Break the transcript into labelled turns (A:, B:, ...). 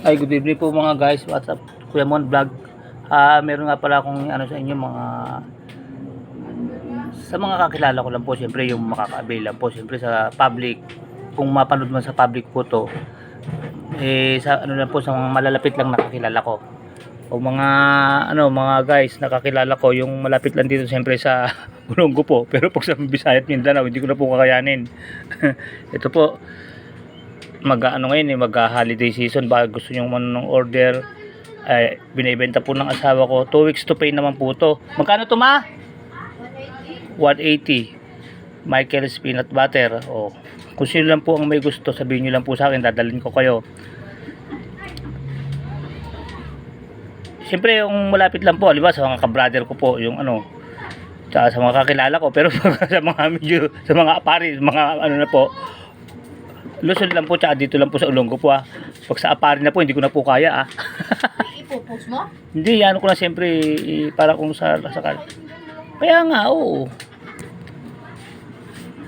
A: Ay, good evening po mga guys. What's up? Kuya Mon Vlog. Meron nga pala akong ano sa inyo mga sa mga kakilala ko lang po, siyempre yung makaka-avail lang po siyempre sa public. Kung mapanood man sa public po to, sa ano lang po sa mga malalapit lang nakakilala ko. O mga mga guys nakakilala ko yung malapit lang dito siyempre sa Bulonggo po. Pero pag sa Bisaya at Mindanao, hindi ko na po kakayanin. Ito po ngayon mag holiday season, baka gusto nyo man ng order ay binibenta po ng asawa ko. 2 weeks to pay naman po to. Magkano to ma? 180. Michael's peanut butter. Kung sino lang po ang may gusto, sabihin nyo lang po sa akin, dadalhin ko kayo. Siyempre yung malapit lang po, di ba, sa mga ka-brother ko po, yung sa mga kakilala ko, pero sa mga apari, mga na po, Luzon lang po, tsaka dito lang po sa Olongo po. Pag sa apari na po, hindi ko na po kaya
B: Ipopost mo?
A: Hindi, ano ko na siyempre para kung sa kaya nga, oo.